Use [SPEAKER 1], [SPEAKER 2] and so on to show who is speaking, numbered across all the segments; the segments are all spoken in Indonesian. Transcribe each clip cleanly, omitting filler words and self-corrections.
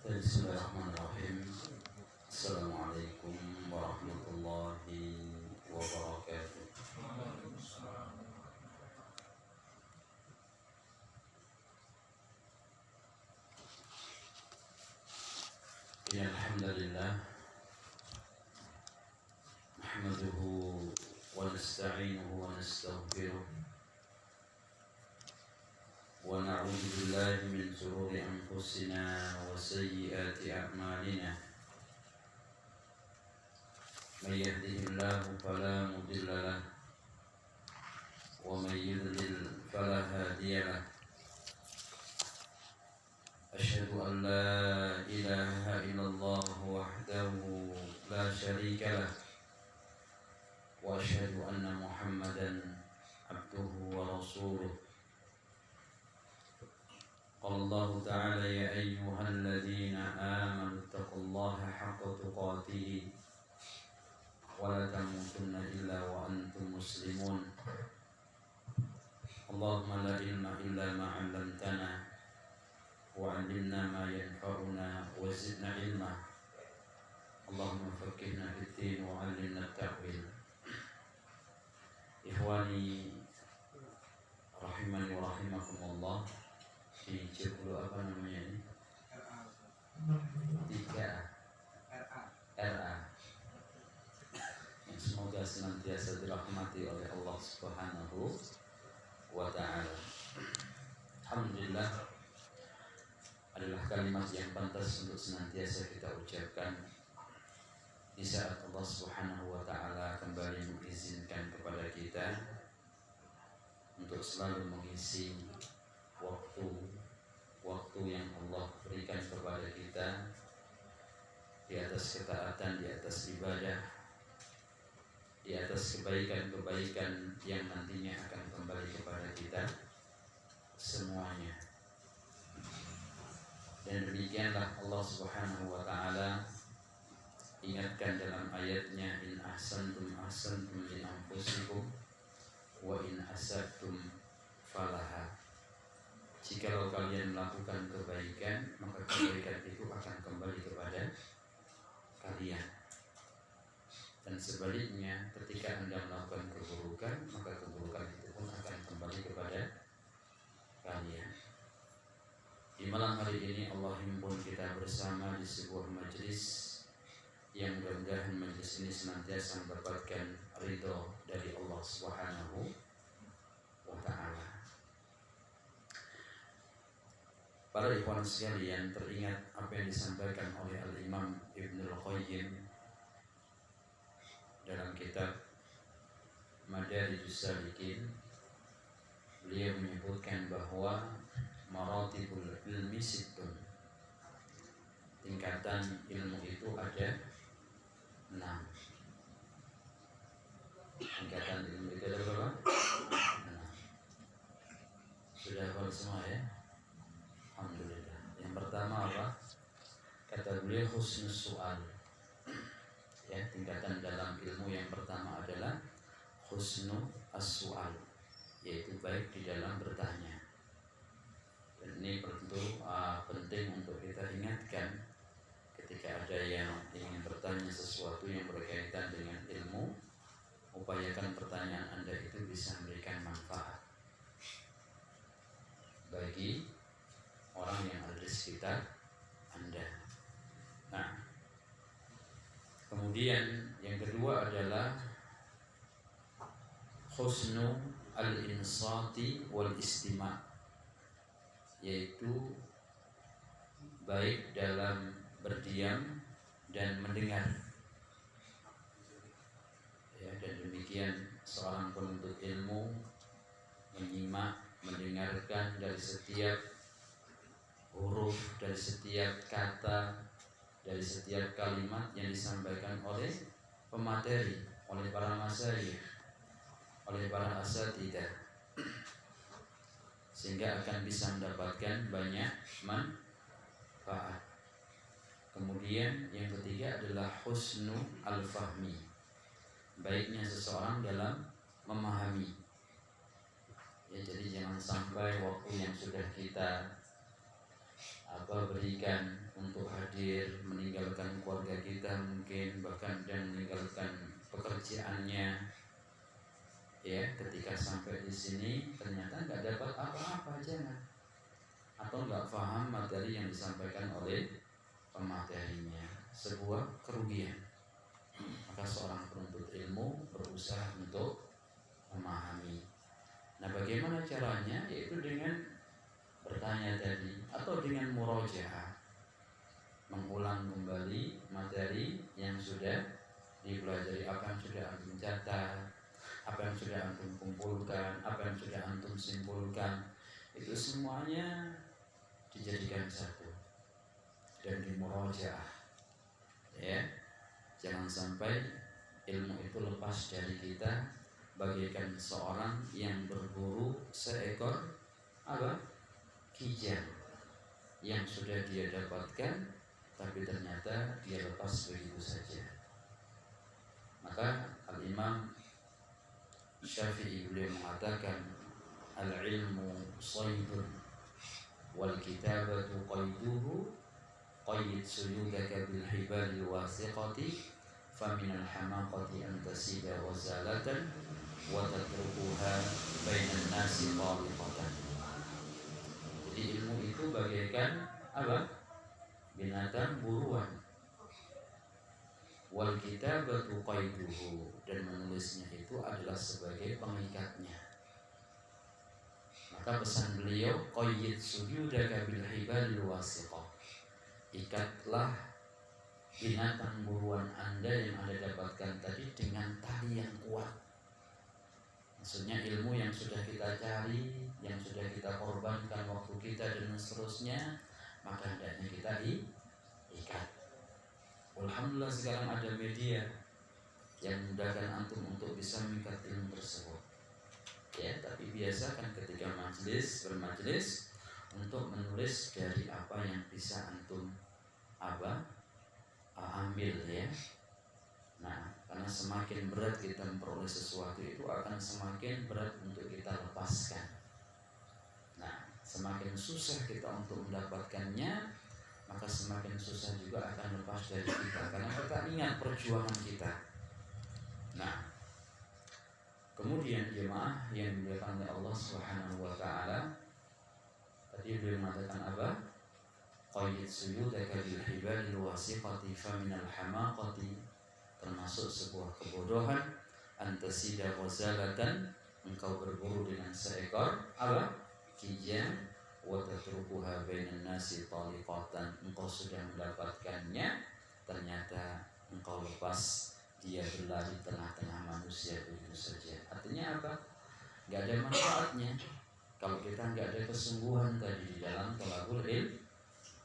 [SPEAKER 1] Bismillahirrahmanirrahim. Assalamualaikum warahmatullahi wabarakatuh. Innal hamdalillah nahmaduhu wa nasta'inuhu wa nastaghfiruh wa na'udzu billahi min shururi anfusina wa sayyiati a'malina. May yahdihillahu fala mudilla lahu wa may yudlil fala hadiya lahu. Asyhadu an la ilaha illallah wahdahu la syarika lah wa asyhadu anna Muhammadan abduhu wa rasuluh. Qala Allah ta'ala ya ayyuhalladzina amanu taqullaha haqqa tuqatih wa la tamutunna illa wa antum muslimun. Allahumma la ilma illa ma 'allamtana wa 'allimna ma yanfa'una wa zidna ilma. Allahumma faqqihna fid-din wa 'allimna at-ta'wil. Ikhwani rahimani wa rahimakumullah. Di dulu apa namanya ini? 3RA. Semoga senantiasa dirahmati oleh Allah Subhanahu wa ta'ala. Alhamdulillah adalah kalimat yang pantas untuk senantiasa kita ucapkan di saat Allah Subhanahu wa ta'ala kembali mengizinkan kepada kita untuk selalu mengisi waktu yang Allah berikan kepada kita di atas ketaatan, di atas ibadah, di atas kebaikan-kebaikan yang nantinya akan kembali kepada kita semuanya. Dan demikianlah Allah Subhanahu wa ta'ala ingatkan dalam ayatnya, in ahsantum ahsantum li anfusikum wa in asabtum falaha. Jikalau kalian melakukan kebaikan, maka kebaikan itu akan kembali kepada kalian. Dan sebaliknya, ketika Anda melakukan keburukan, maka keburukan itu pun akan kembali kepada kalian. Di malam hari ini Allah himpun kita bersama di sebuah majelis yang mudah-mudahan majelis ini senantiasa mendapatkan ridho dari Allah Subhanahu wa ta'ala. Para ikhwan sekalian, teringat apa yang disampaikan oleh Al-Imam Ibnul Qayyim dalam kitab Madarijus Salikin. Beliau menyebutkan bahwa maratibul ilmi sittun, tingkatan ilmu itu ada 6. Tingkatan ilmu itu ada berapa? 6. Sudah hafal semua ya? Alhamdulillah. Yang pertama apa? Kata beliau husnus su'al. Ya, tingkatan dalam ilmu yang pertama adalah husnu as-su'al, yaitu baik di dalam bertanya. Dan ini tentu penting untuk kita ingatkan ketika ada yang ingin bertanya sesuatu yang berkaitan dengan ilmu, upayakan pertanyaan Anda itu bisa memberikan manfaat bagi orang yang ada di sekitar Anda. Nah, kemudian yang kedua adalah husnu al-insati wal istima', yaitu baik dalam berdiam dan mendengar. Ya, dan demikian seorang penuntut ilmu menyimak, mendengarkan dari setiap huruf, dari setiap kata, dari setiap kalimat yang disampaikan oleh pemateri, oleh para masyayikh, oleh para asatidzah, sehingga akan bisa mendapatkan banyak manfaat. Kemudian yang ketiga adalah husnu al-fahmi, baiknya seseorang dalam memahami. Ya, jadi jangan sampai waktu yang sudah kita berikan untuk hadir, meninggalkan keluarga kita mungkin, bahkan dan meninggalkan pekerjaannya. Ya, ketika sampai di sini ternyata nggak dapat apa-apa, jangan. Atau nggak paham materi yang disampaikan oleh pematerinya, sebuah kerugian. Maka seorang penuntut ilmu berusaha untuk memahami. Nah, bagaimana caranya? Yaitu dengan bertanya tadi atau dengan murojaah, mengulang kembali materi yang sudah dipelajari, apa yang sudah antum catat, apa yang sudah antum kumpulkan, apa yang sudah antum simpulkan, itu semuanya dijadikan satu dan dimurojaah. Ya, jangan sampai ilmu itu lepas dari kita bagaikan seorang yang berburu seekor apa? Kijang yang sudah dia dapatkan, tapi ternyata dia lepas begitu saja. Maka Al-Imam Syafi'i beliau mengatakan, al-ilmu saydun wal kitabatu qayduhu, qayyid suyudaka bil hibali wasiqati, faminal hamaqati an tasida wazalatan wa tatrukuha bainan nasi taliqatan. Jadi ilmu itu bagaikan apa? Binatang buruan. Wal kitabatu qayduhu, dan menulisnya itu adalah sebagai pengikatnya. Maka pesan beliau, qayyid sujudaka bil hibalil wasiqah, ikatlah binatang buruan Anda yang Anda dapatkan tadi dengan tali yang kuat. Maksudnya ilmu yang sudah kita cari, yang sudah kita korbankan waktu kita dan seterusnya, maka hendaknya kita ikat. Alhamdulillah sekarang ada media yang memudahkan antum untuk bisa mengikat ilmu tersebut. Ya, tapi biasakan ketika bermajelis untuk menulis dari apa yang bisa antum ambil, ya. Nah, karena semakin berat kita memperoleh sesuatu itu akan semakin berat untuk kita lepaskan. Nah, semakin susah kita untuk mendapatkannya, maka semakin susah juga akan lepas dari kita, karena kita ingat perjuangan kita. Nah, kemudian jemaah yang dimuliakan oleh Allah Subhanahu wa taala, tadi beliau mengatakan apa? Qayyid suyudaka bil hibalil wasiqati faminal hamaqati, termasuk sebuah kebodohan, antasida ghazalatan, engkau berburu dengan seekor apa? Kijang, wa tatrukuha bainan nasi taliqatan, engkau sudah mendapatkannya, ternyata engkau lepas dia berlari tengah-tengah manusia begitu saja. Artinya apa? Gak ada manfaatnya kalau kita gak ada kesungguhan tadi di dalam thalabul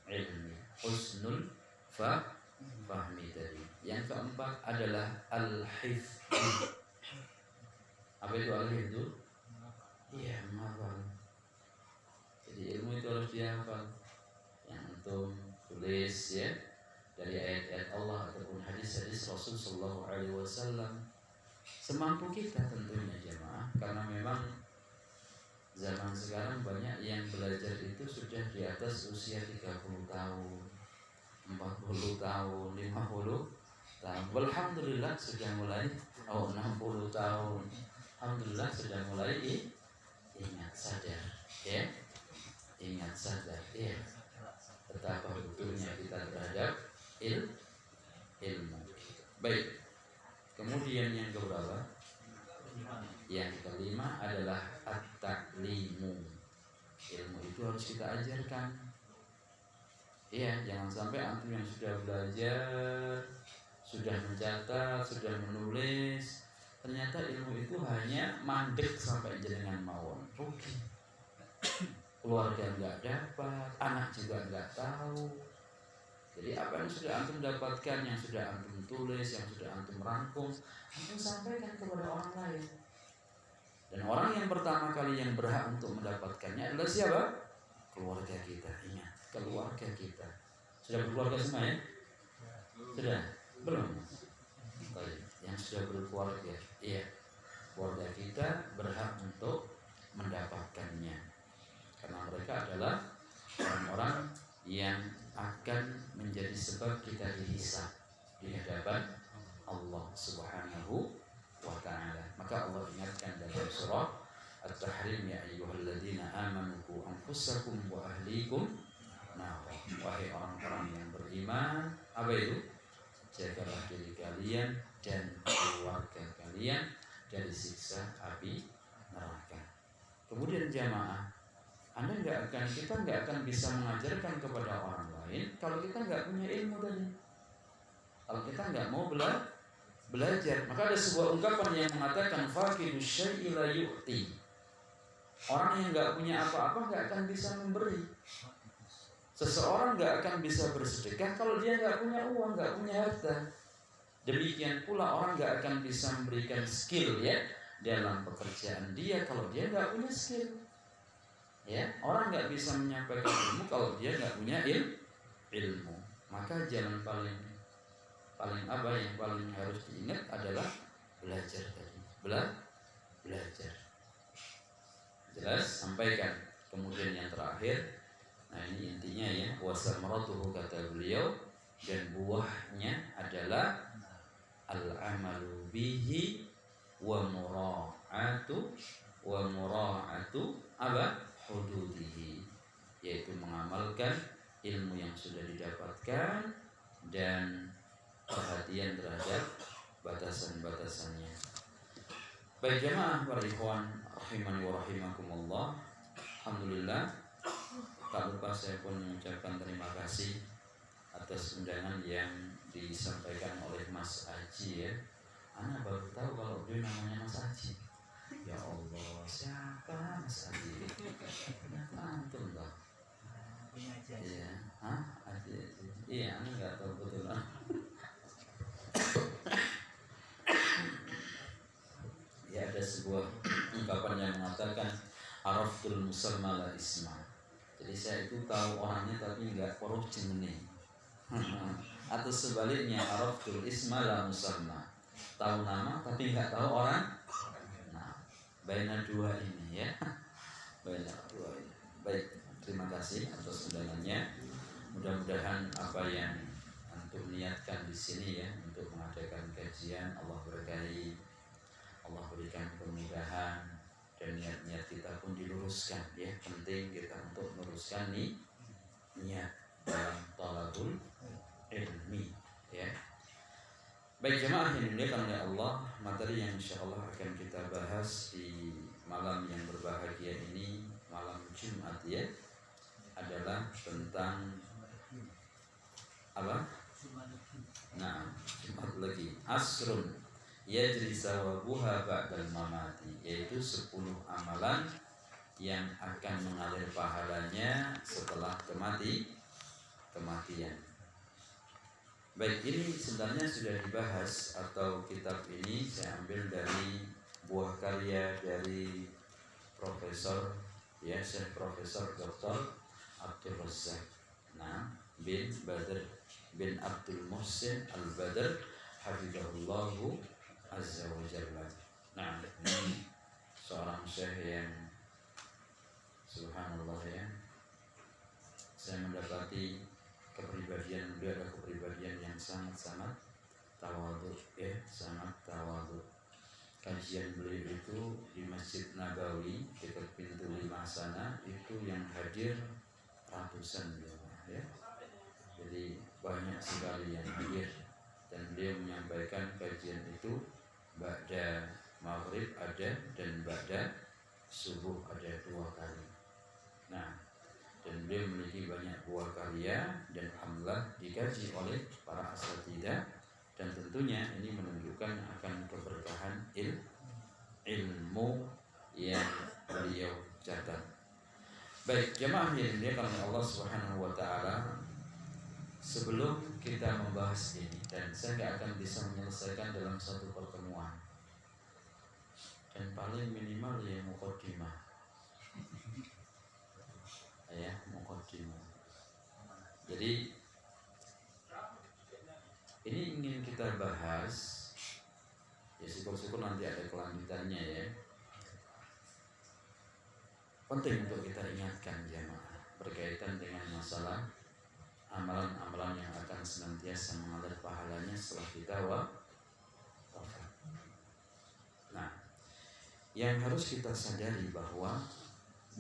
[SPEAKER 1] ilmi, husnul fahmi tadi. Yang keempat adalah al-hifdz. Apa itu al-hifdz? Iya, menghafal. Jadi ilmu itu harus dihafal. Yang antum tulis, ya, dari ayat-ayat Allah ataupun hadis-hadis Rasul sallallahu alaihi wasallam, semampu kita tentunya jemaah, karena memang zaman sekarang banyak yang belajar itu sudah di atas usia 30 tahun, 40 tahun, 50 tahun. Alhamdulillah sudah mulai 60 tahun. Alhamdulillah sudah mulai ingat sadar, ya. Ingat sadar, ya. Betapa butuhnya kita terhadap ilmu. Baik. Kemudian yang keberapa? Yang kelima adalah at-ta'limu. Ilmu itu harus kita ajarkan. Iya, jangan sampai antum yang sudah belajar, sudah mencatat, sudah menulis, ternyata ilmu itu hanya mandek sampai jenengan mawon. Rugi. Keluarga enggak dapat, anak juga enggak tahu. Jadi apa yang sudah antum dapatkan, yang sudah antum tulis, yang sudah antum rangkum, antum sampaikan kepada orang lain. Dan orang yang pertama kali yang berhak untuk mendapatkannya adalah siapa? Keluarga kita. Ingat, keluarga kita. Sudah berkeluarga semua, ya? Sudah? Belum? Baik. Yang sudah berkeluarga, iya, keluarga kita berhak untuk mendapatkannya, karena mereka adalah orang-orang yang akan menjadi sebab kita dihisab di hadapan Allah Subhanahu wa ta'ala. Maka Allah ingatkan dalam surah At-Tahrim, ya ayyuhalladzina amanu qu anfusakum wa ahlikum nar. Wahai orang-orang yang beriman, apa itu? Jagalah diri kalian dan keluarga kalian dari siksa api neraka. Kemudian jamaah, kita nggak akan bisa mengajarkan kepada orang lain kalau kita nggak punya ilmu tadi. Kalau kita nggak mau belajar, maka ada sebuah ungkapan yang mengatakan faqidu syai'i la yu'ti. Orang yang nggak punya apa-apa nggak akan bisa memberi. Seseorang nggak akan bisa bersedekah kalau dia nggak punya uang, nggak punya harta. Demikian pula orang nggak akan bisa memberikan skill ya dalam pekerjaan dia kalau dia nggak punya skill. Ya, orang nggak bisa menyampaikan ilmu kalau dia nggak punya ilmu. Maka jalan paling apa yang paling harus diingat adalah belajar tadi. Belajar. Jelas, sampaikan. Kemudian yang terakhir, nah ini intinya ya, wasamaratuhu kata beliau, dan buahnya adalah al-amalu bihi wa mura'atu apa? Hududihi, yaitu mengamalkan ilmu yang sudah didapatkan dan perhatian terhadap batasan-batasannya. Baik jamaah para ikhwan rahimani wa rahimakumullah. Alhamdulillah, tak lupa saya pun mengucapkan terima kasih atas undangan yang disampaikan oleh Mas Aji ya. Ana baru tahu kalau dia namanya Mas Aji. Ya Allah, siapa Mas Aji? Antum toh? Iya, Aji. Iya, Ana nggak tahu betul. Ya, ada sebuah ungkapan yang mengatakan araftul musamma la isma. Jadi saya itu tahu orangnya tapi nggak korup jenenge. Atau sebaliknya araftul isma la musamma. Tahu nama tapi nggak tahu orang. Nah, baina dua ini ya. Baina dua ini. Baik, terima kasih atas undangannya. Mudah-mudahan apa yang antum niatkan di sini ya untuk mengadakan kajian Allah berkahi, Allah berikan kemudahan, dan niat-niat kita pun diluruskan ya. Penting kita untuk meluruskan niat dalam talabul ilmi ya. Baik jemaah yang dimuliakan oleh Allah, materi yang insyaallah akan kita bahas di malam yang berbahagia ini, malam Jumat ya, adalah tentang apa? Nah, Jumat lagi asrun yajri sawabuha ba'dal mamati, yaitu 10 amalan yang akan mengalir pahalanya setelah kematian. Baik, ini sebenarnya sudah dibahas, atau kitab ini saya ambil dari buah karya dari Profesor ya, Syekh Profesor Dr. Abdul Razak bin Badr bin Abdul Muhsin Al-Badr hafizahullahu azza wa jalla. Nah, ini seorang syekh yang subhanallah ya, saya mendapati kepribadian beliau adalah kepribadian yang sangat tawadhu ya, sangat tawadhu. Kajian beliau itu di Masjid Nabawi dekat pintu 5 sana itu yang hadir ratusan ya. Jadi banyak sekali yang hadir, dan beliau menyampaikan kajian itu ba'da maghrib ada dan ba'da subuh ada 2 kali. Nah, dan beliau memiliki banyak buah karya dan alhamdulillah dikaji oleh para asatidzah, dan tentunya ini menunjukkan akan keberkahan ilmu yang beliau catat. Baik jemaah yang dimuliakan oleh Allah Subhanahu wa taala, sebelum kita membahas ini, dan saya nggak akan bisa menyelesaikan dalam satu pertemuan, dan paling minimal ya muqaddimah ya, muqaddimah. Jadi ini ingin kita bahas ya, syukur-syukur nanti ada kelanjutannya ya. Penting untuk kita ingatkan jemaah berkaitan dengan masalah amal senantiasa mengalir pahalanya setelah kita wafat. Nah, yang harus kita sadari bahwa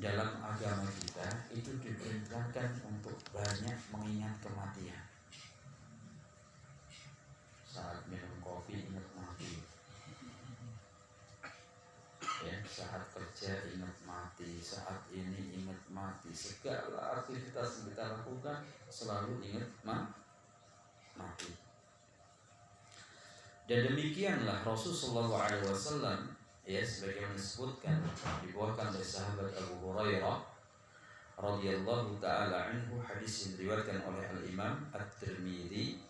[SPEAKER 1] dalam agama kita itu diperintahkan untuk banyak mengingat kematian. Saat minum kopi ingat mati, ya, saat kerja ingat mati, saat ini ingat mati, segala aktivitas yang kita lakukan selalu ingat mati. Dan demikianlah Rasulullah SAW, ya, sebagaimana disebutkan dibawakan oleh sahabat Abu Hurairah radhiyallahu taala anhu, hadis yang diriwayatkan oleh Al-Imam At-Tirmidzi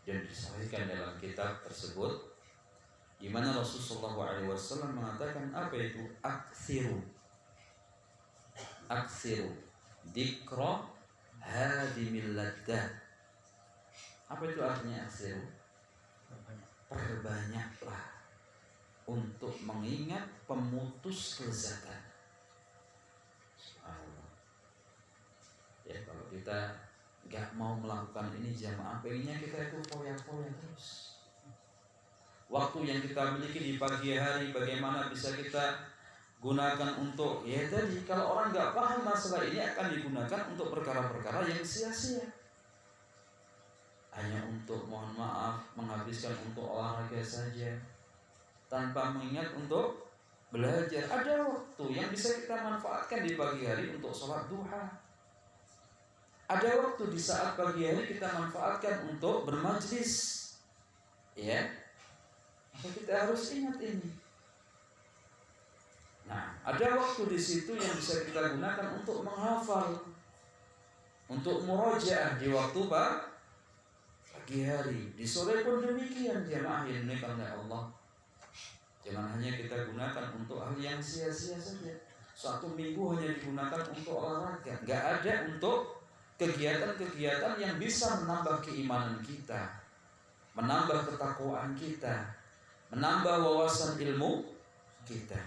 [SPEAKER 1] dan disahihkan dalam kitab tersebut, di mana Rasulullah SAW mengatakan apa itu aksiru dzikra hadimil laddah. Apa itu artinya aksiru? Perbanyaklah untuk mengingat pemutus kelezatan. Subhanallah. Ya, kalau kita nggak mau melakukan ini jamaah, pengennya kita itu foya-foya terus. Waktu yang kita miliki di pagi hari bagaimana bisa kita gunakan untuk, ya tadi, kalau orang nggak paham masalah ini akan digunakan untuk perkara-perkara yang sia-sia. Hanya untuk, mohon maaf, menghabiskan untuk olahraga saja, tanpa mengingat untuk belajar. Ada waktu yang bisa kita manfaatkan di pagi hari untuk sholat duha. Ada waktu di saat pagi hari kita manfaatkan untuk bermajlis, ya. Maka kita harus ingat ini. Nah, ada waktu di situ yang bisa kita gunakan untuk menghafal, untuk murojaah di waktu pagi hari. Di sore pun demikian, jamaah yang dimuliakan oleh Allah. Jangan hanya kita gunakan untuk hal yang sia-sia saja. Satu minggu hanya digunakan untuk olahraga, nggak ada untuk kegiatan-kegiatan yang bisa menambah keimanan kita, menambah ketakwaan kita, menambah wawasan ilmu kita.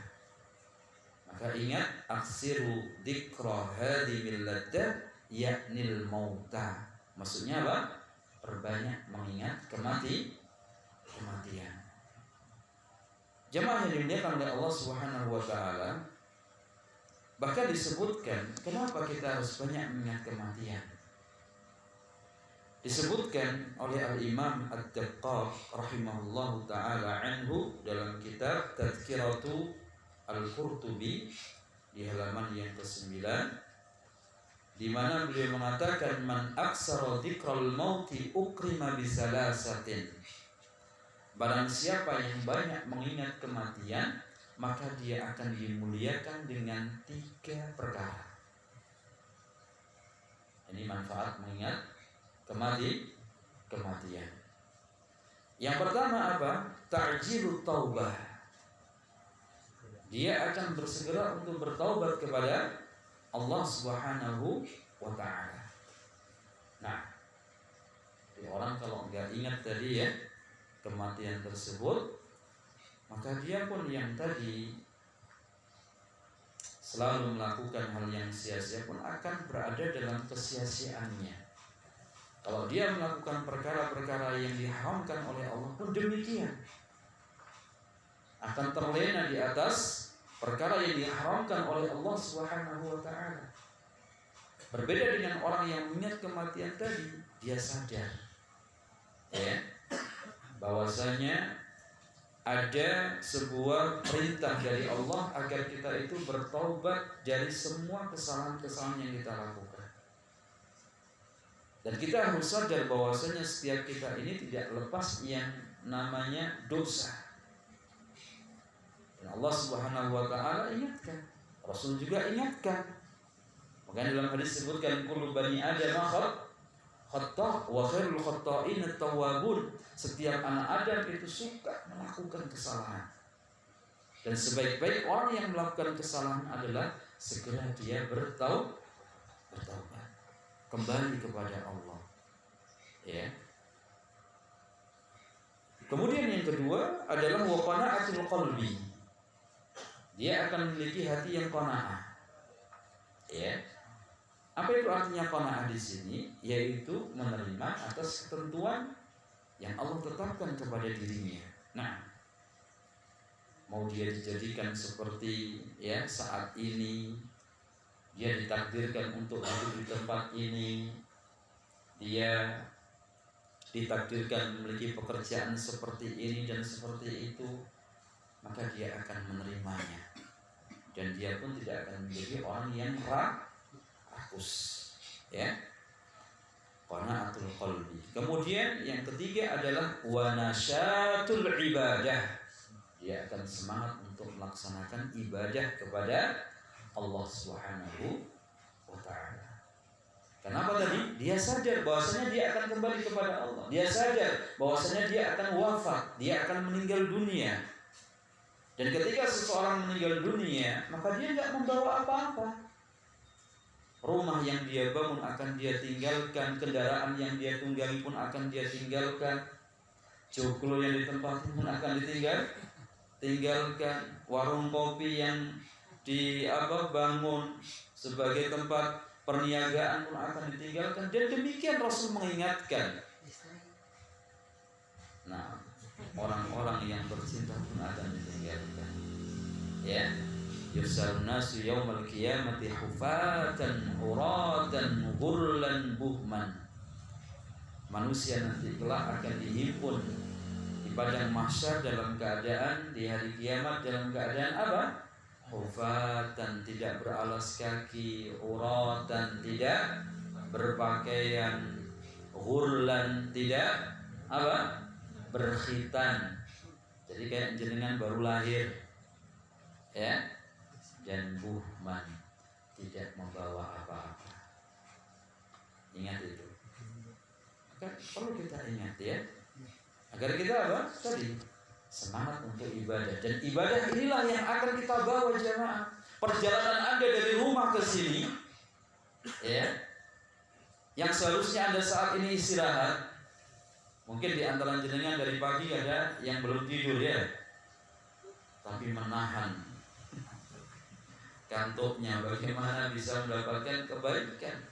[SPEAKER 1] Maka ingat, aksiru dzikra hadimil laddah yaknil mauta. Maksudnya apa? Perbanyak mengingat kematian. Jemaah yang dimuliakan oleh Allah Subhanahu wa taala, bahkan disebutkan kenapa kita harus banyak mengingat kematian. Disebutkan oleh Al-Imam Ad-Daqqaq rahimahullahu taala anhu dalam kitab Tadhkiratu Al-Qurtubi di halaman yang ke-9, di mana beliau mengatakan, man aksara dzikral mauti ukrima bisalasatin. Barang siapa yang banyak mengingat kematian, maka dia akan dimuliakan dengan 3 perkara. Ini manfaat mengingat kematian. Yang pertama apa? Ta'jilut taubah. Dia akan bersegera untuk bertaubat kepada Allah Subhanahu wa ta'ala. Nah, orang kalau nggak ingat tadi ya kematian tersebut, maka dia pun yang tadi selalu melakukan hal yang sia-sia pun akan berada dalam kesia-siaannya. Kalau dia melakukan perkara-perkara yang diharamkan oleh Allah pun demikian, akan terlena di atas perkara yang diharamkan oleh Allah Subhanahu wa ta'ala. Berbeda dengan orang yang mengingat kematian tadi, dia sadar, ya, bahwasanya ada sebuah perintah dari Allah agar kita itu bertaubat dari semua kesalahan-kesalahan yang kita lakukan. Dan kita harus sadar bahwasanya setiap kita ini tidak lepas yang namanya dosa. Dan Allah Subhanahu wa ta'ala ingatkan, Rasul juga ingatkan. Makanya dalam hadis disebutkan, kullu bani Adam khata' wa khairul khata'in at-tawwabun. Setiap anak Adam itu suka melakukan kesalahan, dan sebaik-baik orang yang melakukan kesalahan adalah segera dia bertaubat, kembali kepada Allah, ya. Kemudian yang kedua adalah wa qana'atul qalbi. Dia akan memiliki hati yang qanaah, ya. Apa itu artinya qanaah di sini? Yaitu menerima atas ketentuan yang Allah tetapkan kepada dirinya. Nah, mau dia dijadikan seperti ya saat ini, dia ditakdirkan untuk hidup di tempat ini, dia ditakdirkan memiliki pekerjaan seperti ini dan seperti itu, maka dia akan menerimanya. Dan dia pun tidak akan menjadi orang yang rakus, ya. Qanaatul qalbi. Kemudian yang ketiga adalah wanasyatul ibadah. Dia akan semangat untuk melaksanakan ibadah kepada Allah Subhanahu wa taala. Kenapa tadi? Dia sadar bahwasanya dia akan kembali kepada Allah. Dia sadar bahwasanya dia akan wafat, dia akan meninggal dunia. Dan ketika seseorang meninggal dunia, maka dia tidak membawa apa-apa. Rumah yang dia bangun akan dia tinggalkan, kendaraan yang dia tunggangi pun akan dia tinggalkan, joglo yang ditempati pun akan tinggalkan, warung kopi yang bangun sebagai tempat perniagaan pun akan ditinggalkan. Dan demikian Rasul mengingatkan. Nah, orang-orang yang bercinta pun akan ditinggalkan. Ya. Yusarun nasu yaumal qiyamati hufatan uratan ghurlan buhman. Manusia nanti kelak akan dihimpun di padang mahsyar dalam keadaan di hari kiamat dalam keadaan apa? Hufatan, tidak beralas kaki, uratan, tidak berpakaian, ghurlan, tidak apa? Berkhitan. Jadi kayak jenengan baru lahir, ya. Dan buhman, tidak membawa apa-apa. Ingat itu. Maka perlu kita ingat ya, agar kita apa? Tadi semangat untuk ibadah. Dan ibadah inilah yang akan kita bawa jemaah. Perjalanan Anda dari rumah ke sini, ya, yang seharusnya Anda saat ini istirahat. Mungkin di antara jenengan dari pagi ada yang belum tidur ya, tapi menahan kantuknya bagaimana bisa mendapatkan kebaikan.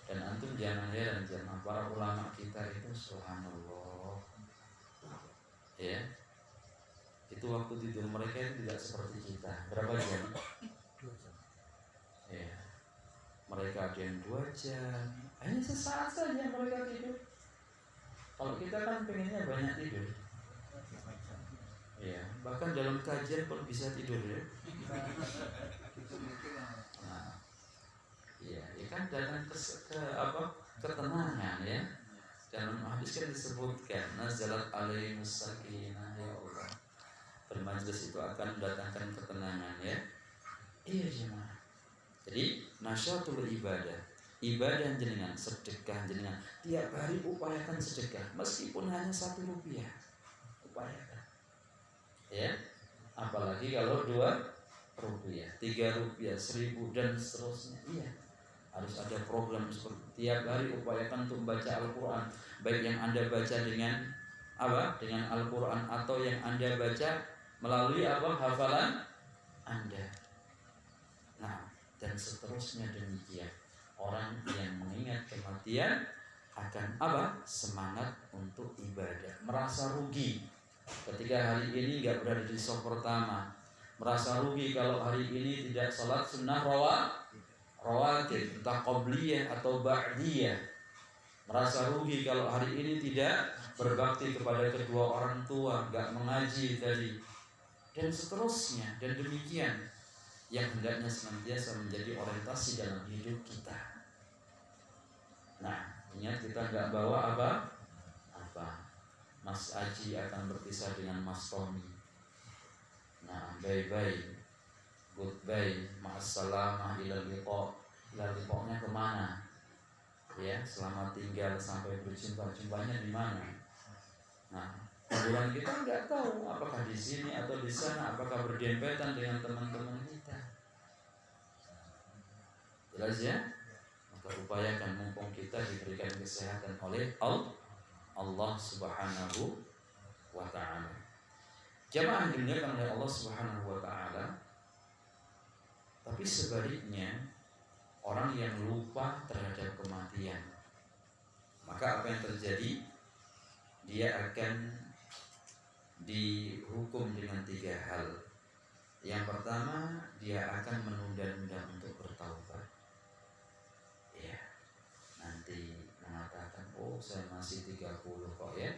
[SPEAKER 1] Dan antum jangan heran jemaah, para ulama kita itu subhanallah, ya, itu waktu tidur mereka itu tidak seperti kita. Berapa jam? 2 jam. Ya, mereka ada yang 2 jam, hanya sesaat saja mereka tidur. Kalau kita kan pengennya banyak tidur. Ya, bahkan dalam kajian pun bisa tidur ya. Nah, ya kan datang ketenangan ya. Dalam hadis kan disebutkan nazalat alaihimus sakinah, ya Allah. Bermajlis itu akan mendatangkan ketenangan ya. Iya jemaah. Jadi nasyatul ibadah, ibadah jenengan, sedekah jenengan, tiap hari upayakan sedekah meskipun hanya 1 rupiah. Upayakan. Ya, apalagi kalau 2 rupiah, 3 rupiah, 1000 dan seterusnya. Iya, harus ada program seperti tiap hari upayakan untuk membaca Al-Quran, baik yang Anda baca dengan apa? Dengan Al-Quran, atau yang Anda baca melalui apa? Hafalan Anda. Nah, dan seterusnya demikian. Orang yang mengingat kematian akan apa? Semangat untuk ibadah, merasa rugi ketika hari ini nggak berada di saf pertama, merasa rugi kalau hari ini tidak sholat sunnah rawatib, entah qobliyah atau ba'diyah, merasa rugi kalau hari ini tidak berbakti kepada kedua orang tua, nggak mengaji tadi, dan seterusnya. Dan demikian yang hendaknya senantiasa menjadi orientasi dalam hidup kita. Nah, ingat kita nggak bawa apa? Mas Aji akan berpisah dengan Mas Tommy. Nah, bye-bye, goodbye, ma'assalamah, ilal liqa'-nya kemana? Ya, selamat tinggal sampai berjumpa-jumpanya di mana? Nah, kuburan kita nggak tahu apakah di sini atau di sana, apakah berdempetan dengan teman-teman kita. Jelas ya? Maka upayakan mumpung kita diberikan kesehatan oleh Allah Subhanahu wa ta'ala. Jamaah dimuliakan oleh Allah Subhanahu wa ta'ala. Tapi sebaliknya, orang yang lupa terhadap kematian, maka apa yang terjadi? Dia akan dihukum dengan 3 hal. Yang pertama, dia akan menunda-nunda untuk bertaubat. Ya, nanti mengatakan, oh saya masih 30 kok ya,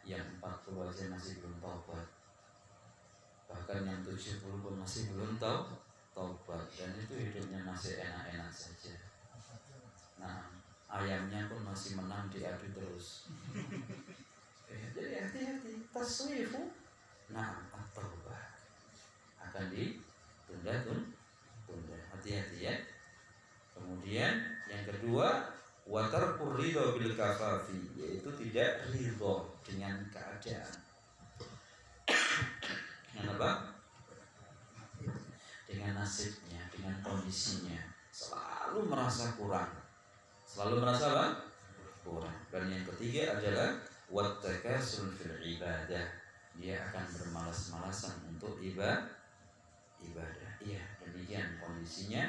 [SPEAKER 1] yang 40 aja masih belum taubat, bahkan yang 70 pun masih belum taubat, dan itu hidupnya masih enak-enak saja. Nah, ayamnya pun masih menang diadu terus. Jadi hati-hati, taswifu at-taubah akan ditunda. Hati-hati ya. Kemudian yang kedua, wa tarkur ridha bil kafafi, yaitu tidak ridha dengan keadaan. Dengan apa? Dengan nasibnya, dengan kondisinya, selalu merasa kurang. Selalu merasa apa? Kurang. Dan yang ketiga adalah wattakasul fil ibadah. Dia akan bermalas-malasan untuk ibadah. Iya, demikian kondisinya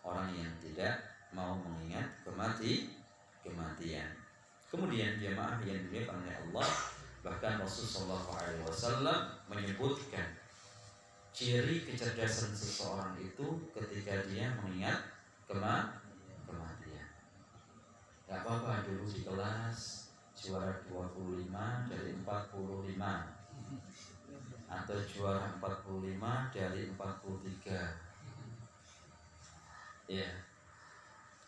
[SPEAKER 1] orang yang tidak mau mengingat kematian. Kemudian jemaah yang dimuliakan oleh Allah, bahkan Rasulullah SAW menyebutkan ciri kecerdasan seseorang itu ketika dia mengingat kematian. Gak apa-apa dulu di kelas juara 25 dari 45, atau juara 45 dari 43. Ya,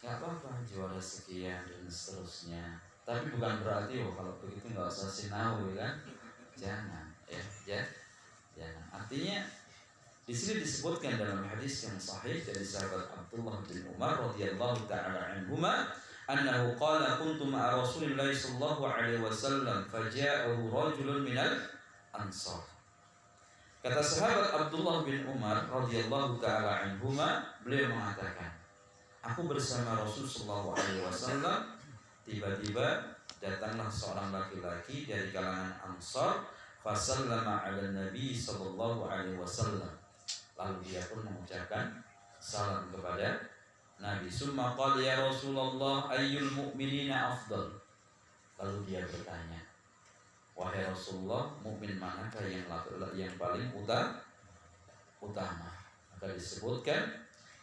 [SPEAKER 1] gak apa-apa juara sekian dan seterusnya. Tapi bukan berarti kalau begitu nggak usah sinau ya kan? Jangan, jangan. Artinya di sini disebutkan dalam hadis yang sahih dari sahabat Abdullah bin Umar radhiyallahu taala anhuma, annahu qala kuntu ma'a Rasulillah sallallahu alaihi wasallam faja'ahu rajulun minal ansar. Kata sahabat Abdullah bin Umar radhiyallahu taala anhuma, beliau mengatakan, aku bersama Rasul sallallahu alaihi wasallam, tiba-tiba datanglah seorang laki-laki dari kalangan Ansar, fasallama 'ala Nabi sallallahu alaihi wasallam. Lalu dia pun mengucapkan salam kepada Nabi. Summa qala ya Rasulullah ayyul mu'minina afdal. Lalu dia bertanya, wahai Rasulullah, mukmin manakah yang paling utama? Maka disebutkan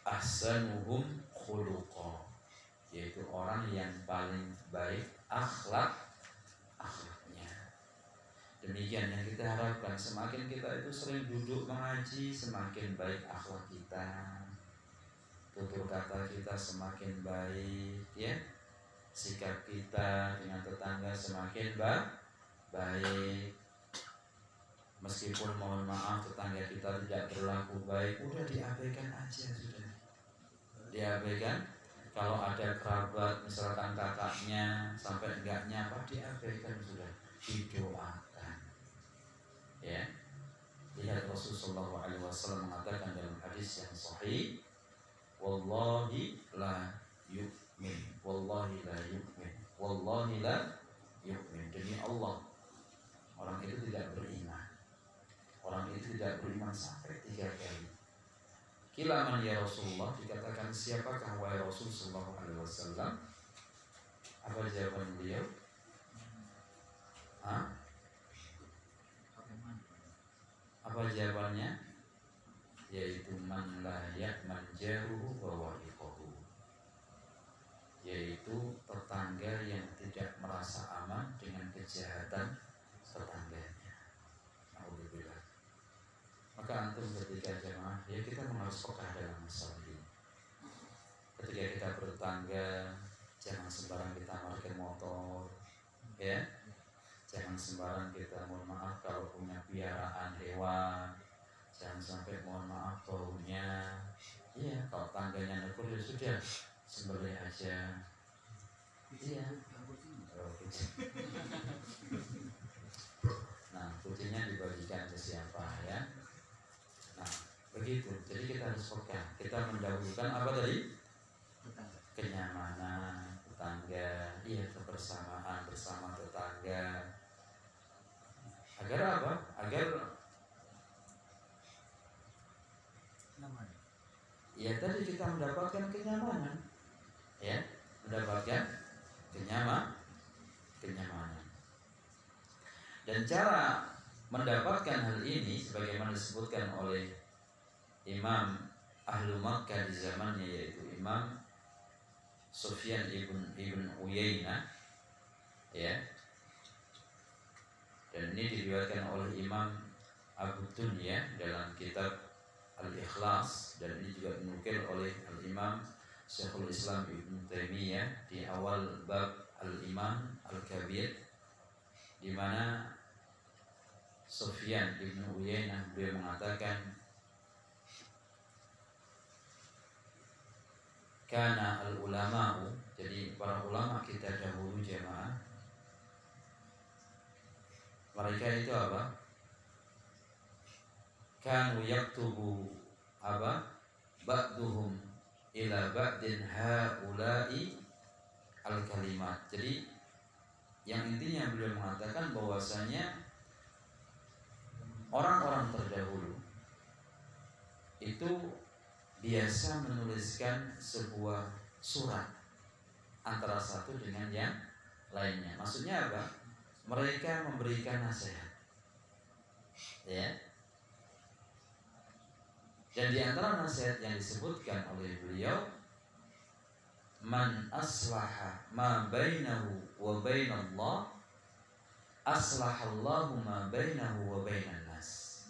[SPEAKER 1] ahsanuhum khuluqa, yaitu orang yang paling baik akhlaknya. Demikian yang kita harapkan, semakin kita itu sering duduk mengaji, semakin baik akhlak kita, tutur kata kita semakin baik, ya, sikap kita dengan tetangga semakin baik. Meskipun mohon maaf tetangga kita tidak berlaku baik, udah diabaikan aja sudah. Diabaikan. Kalau ada kerabat misalkan kakaknya sampai enggak nyapa, diabaikan sudah, didoakan. Ya. Lihat Rasulullah SAW mengatakan dalam hadis yang sahih, wallahi la yu'min, wallahi la yu'min, wallahi la yu'min. Demi Allah, orang itu tidak beriman. Orang itu tidak beriman sampai 3 kali. Kila man ya Rasulullah, dikatakan siapakah wahai Rasul sallallahu alaihi wasallam? Apa jawaban beliau? Apa jawabannya? Yaitu man la ya'man jaruhu wa wa'iqahu, yaitu tetangga yang tidak merasa aman dengan kejahatan tetangganya. Alhamdulillah. Maka antum ketika jemaah, ya kita harus peka dalam masalah ini. Ketika kita bertetangga, jangan sembarang kita parkir motor, ya. Jangan sembarang kita, mohon maaf kalau punya piaraan hewan, jangan sampai mohon maaf baunya. Iya, kalau tangganya nekur ya sudah, sembelih aja. Iya. Nah, kucingnya dibagikan ke siapa ya? Nah, begitu. Jadi kita harus peka. Kita mendahulukan apa tadi? Kenyamanan tetangga, iya, kebersamaan bersama tetangga. Agar apa? Agar ya tadi kita mendapatkan kenyamanan. mendapatkan kenyamanan. Dan cara mendapatkan hal ini sebagaimana disebutkan oleh Imam Ahlu Makkah di zamannya, yaitu Imam Sufyan ibn Uyainah, ya. Dan ini diriwayatkan oleh Imam Abu Dunya dalam kitab Al-Ikhlas, dan ini juga dinukil oleh Al-Imam Syekhul Islam Ibn Taimiyah di awal bab Al-Imam Al-Kabir, di mana Sufyan ibn Uyainah beliau mengatakan, kana al-ulama'u, jadi para ulama kita dahulu jamaah, mereka itu apa? Kanu yaktubu apa? Ba'duhum ila ba'din haula'i al-kalimat. Jadi yang intinya beliau mengatakan bahwasanya orang-orang terdahulu itu biasa menuliskan sebuah surat antara satu dengan yang lainnya. Maksudnya apa? Mereka memberikan nasihat, ya. Dan di antara nasihat yang disebutkan oleh beliau, man aslaha ma bainahu wa bainallah aslahallahu ma bainahu wa bainan nas.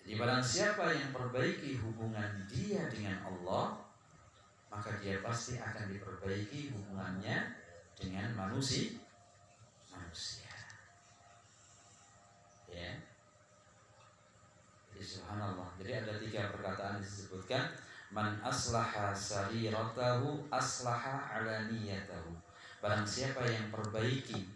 [SPEAKER 1] Jadi barang siapa yang perbaiki hubungan dia dengan Allah, maka dia pasti akan diperbaiki hubungannya dengan manusia. Ya. Jadi subhanallah. Jadi ada 3 perkataan disebutkan, man aslaha sariratahu aslaha alaniyatahu. Barang siapa yang perbaiki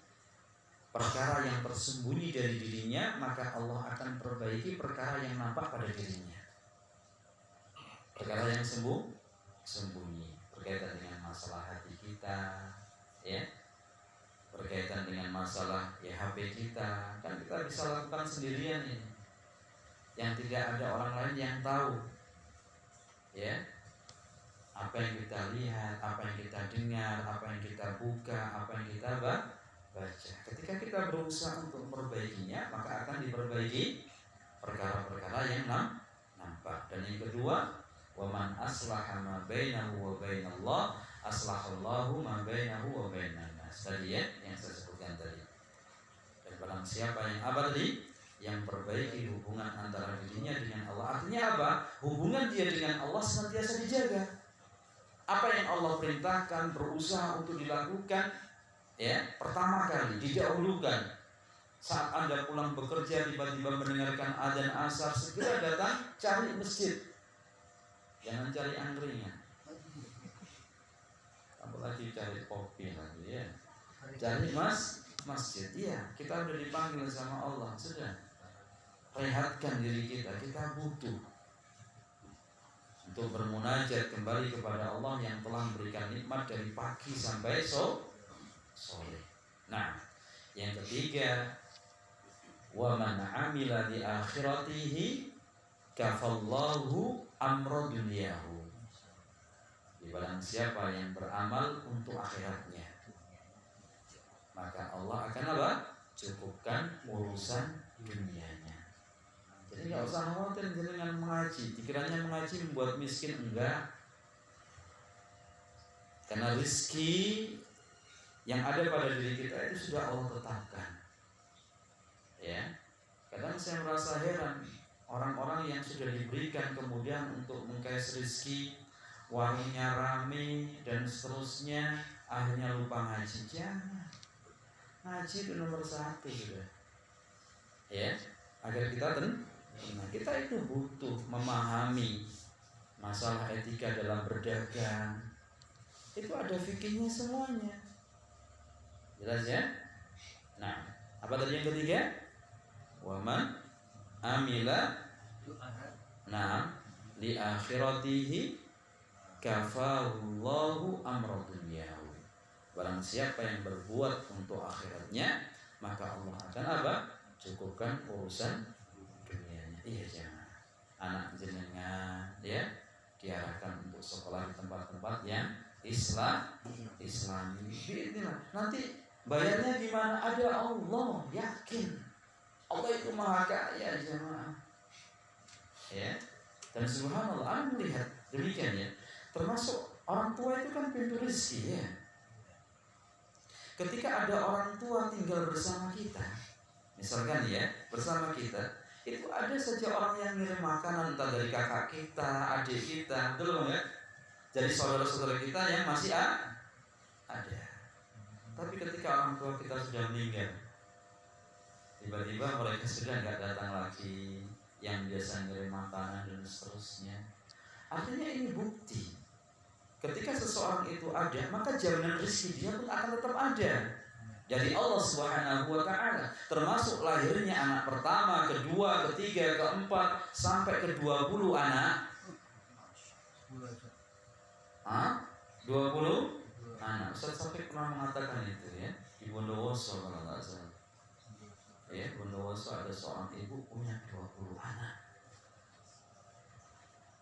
[SPEAKER 1] perkara yang tersembunyi dari dirinya, maka Allah akan perbaiki perkara yang nampak pada dirinya. Perkara yang sembunyi berkaitan dengan masalah hati kita, ya, berkaitan dengan masalah ya HP kita, kan kita bisa lakukan sendirian ini, yang tidak ada orang lain yang tahu, ya, apa yang kita lihat, apa yang kita dengar, apa yang kita buka, apa yang kita baca. Ketika kita berusaha untuk memperbaikinya, maka akan diperbaiki perkara-perkara yang nampak. Dan yang kedua, wa man aslaha ma bainahu wa bainallah aslahallahu ma bainahu wa bainan nas. Tadi ya yang saya sebutkan tadi. Dan barang siapa yang apa tadi? Yang perbaiki hubungan antara dirinya dengan Allah. Artinya apa? Hubungan dia dengan Allah senantiasa dijaga. Apa yang Allah perintahkan berusaha untuk dilakukan, ya, pertama kali didahulukan. Saat Anda pulang bekerja tiba-tiba mendengarkan adzan asar, segera datang cari masjid. Jangan cari angkringan. Apalagi cari kopi lagi, ya. Cari masjid. Iya, kita sudah dipanggil sama Allah, sudah. Rehatkan diri kita butuh untuk bermunajat kembali kepada Allah yang telah memberikan nikmat dari pagi sampai sore. Nah, yang ketiga, wa man amila di akhiratihi kafallahu amra dunyahu. Barang siapa yang beramal untuk akhiratnya, maka Allah akan apa? Cukupkan urusan dunianya. Jadi nggak usah khawatir dengan mengaji. Dikiranya mengaji membuat miskin, enggak. Karena rezeki yang ada pada diri kita itu sudah Allah tetapkan. Ya, kadang saya merasa heran orang-orang yang sudah diberikan kemudian untuk mengkais rezeki, warungnya rame dan seterusnya, akhirnya lupa ngaji. Jangan, ngaji itu nomor 1 sudah. Ya, agar kita kita itu butuh memahami masalah etika dalam berdagang. Itu ada fikihnya semuanya. Jelas ya? Nah, apa tadi yang ketiga? Wa man amila li akhiratihi kafallahu amra dunyahu. Barang siapa yang berbuat untuk akhiratnya, maka Allah akan apa? Cukupkan urusan dunianya. Iya jangan. Anak jenengan ya diarahkan untuk sekolah di tempat-tempat yang Islami. Nanti bayarnya gimana? Ada Allah, yakin. Allah itu maha kaya jemaah. Ya. Dan subhanallah, Anda melihat demikian ya. Termasuk orang tua itu kan pintu rezeki ya. Ketika ada orang tua tinggal bersama kita, misalkan ya, bersama kita, itu ada saja orang yang ngirim makanan entah dari kakak kita, adik kita, betul ya? Jadi saudara-saudara kita yang masih ada. Tapi ketika orang tua kita sudah meninggal, tiba-tiba mereka sudah nggak datang lagi, yang biasa ngirim makanan dan seterusnya. Artinya ini bukti, ketika seseorang itu ada, maka jaminan rezeki dia pun akan tetap ada dari Allah Subhanahu wa Ta'ala. Termasuk lahirnya anak pertama, kedua, ketiga, keempat, sampai ke-20 anak. 20 anak. Ustaz sampai pernah mengatakan itu ya di Bondowoso kalau nggak salah. Ya, Bondowoso ada seorang ibu punya 20 anak.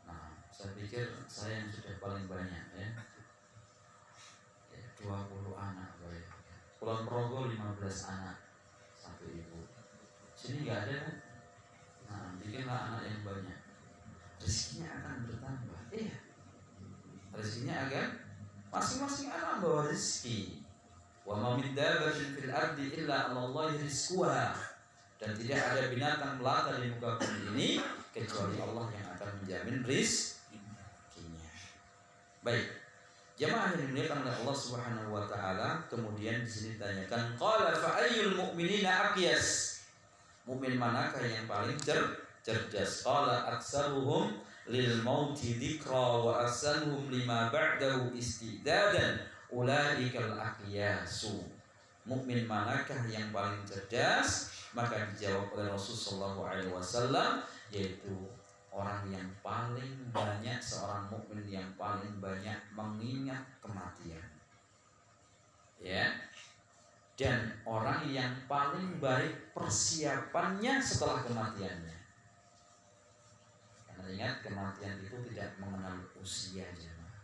[SPEAKER 1] Nah, saya pikir saya yang sudah paling banyak ya. 20 anak baik. Kulon Progo 15 anak satu ibu. Sini nggak ada kan? Nah, bikinlah anak yang banyak. Rezekinya akan bertambah. Iya. Rezekinya akan masing-masing anak bawa rezeki. Wa ma min dabbatin fil ardi illa 'ala Allahi rizquha. Dan tidak ada binatang melata di muka bumi ini kecuali Allah yang akan menjamin rizkinya. Baik. Jamaah yang dimuliakan oleh Allah Subhanahu wa Ta'ala, kemudian di sini ditanyakan, qala fa ayyul mu'minina aqyas? Mukmin manakah yang paling cerdas? Qala aksaruhum lil mauti dzikra wa asanuhum lima ba'dahu istidadan ulaikal aqyasu. Mukmin manakah yang paling cerdas? Maka dijawab oleh Rasulullah SAW, yaitu orang yang paling banyak, seorang mukmin yang paling banyak mengingat kematian. Ya. Dan orang yang paling baik persiapannya setelah kematiannya. Karena ingat, kematian itu tidak mengenal usia, jemaah.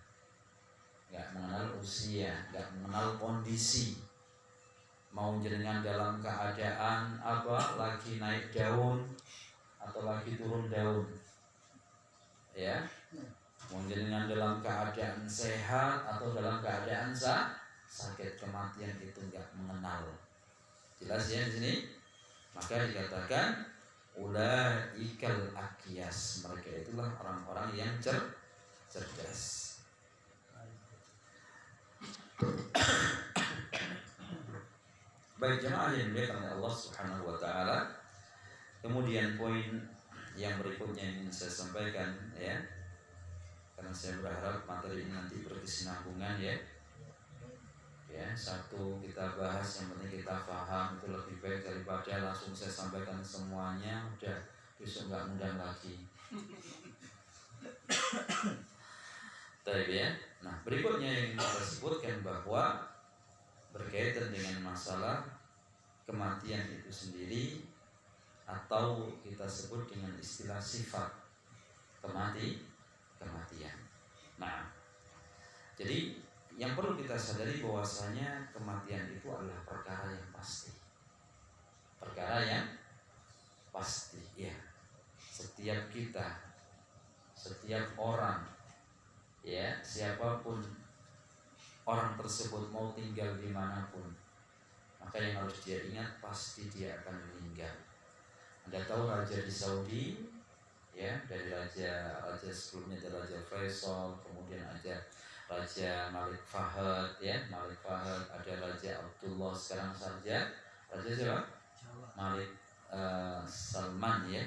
[SPEAKER 1] Enggak mengenal usia, enggak mengenal kondisi. Mau jenengan dalam keadaan apa, lagi naik daun atau lagi turun daun. Ya, mungkin dengan dalam keadaan sehat atau dalam keadaan sakit, kematian itu enggak mengenal. Jelas ya di sini? Maka dikatakan ulaikal aqyas, mereka itulah orang-orang yang cerdas. Baik jemaah yang dimuliakan oleh Allah Subhanahu wa Ta'ala. Kemudian poin yang berikutnya yang ingin saya sampaikan ya, karena saya berharap materi ini nanti berkesinambungan ya. Ya, satu kita bahas yang penting kita paham, itu lebih baik daripada langsung saya sampaikan semuanya udah besok nggak undang lagi. Baik ya. Nah berikutnya yang ingin kita sebutkan bahwa berkaitan dengan masalah kematian itu sendiri, atau kita sebut dengan istilah sifat kematian. Nah, jadi yang perlu kita sadari bahwasanya kematian itu adalah perkara yang pasti. Perkara yang pasti, ya. Setiap kita, setiap orang, ya, siapapun orang tersebut mau tinggal dimanapun, maka yang harus dia ingat pasti dia akan meninggal. Anda tahu raja di Saudi, ya, dari raja sebelumnya ada Raja Faisal, kemudian ada Raja Malik Fahad, ya, Malik Fahad, ada Raja Abdullah, sekarang saja Raja siapa? Malik Salman, ya.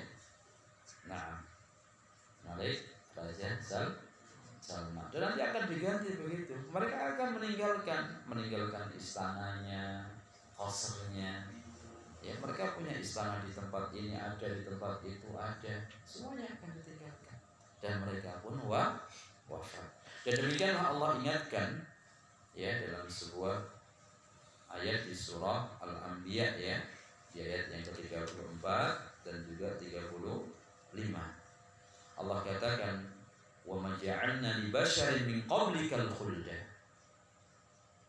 [SPEAKER 1] Nah, Malik Raja Salman. Dan nanti akan diganti begitu. Mereka akan meninggalkan istananya, qasrnya. Ya, mereka punya istana di tempat ini ada, di tempat itu ada, semuanya akan ditinggalkan. Dan mereka pun wafat. Dan demikianlah Allah ingatkan ya dalam sebuah ayat di surah Al-Anbiya, ya, di ayat yang ke-34 dan juga 35. Allah katakan, "Wa ma ja'alna li basharin min qablikal khulda."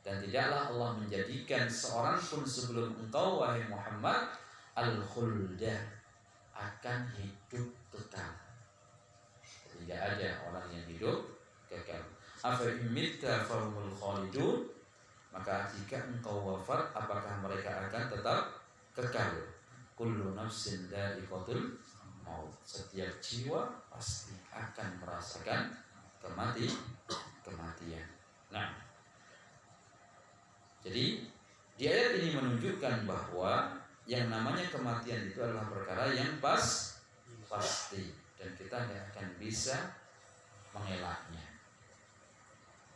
[SPEAKER 1] Dan tidaklah Allah menjadikan seorang pun sebelum engkau wahai Muhammad al-khuldah, akan hidup kekal. Tidak ada orang yang hidup kekal. Afa imitta fahumul khalidun, maka jika engkau wafat apakah mereka akan tetap kekal? Kullu nafsin dha'iqatul maut, setiap jiwa pasti akan merasakan kematian. Nah, jadi di ayat ini menunjukkan bahwa yang namanya kematian itu adalah perkara yang pasti, dan kita tidak akan bisa mengelaknya.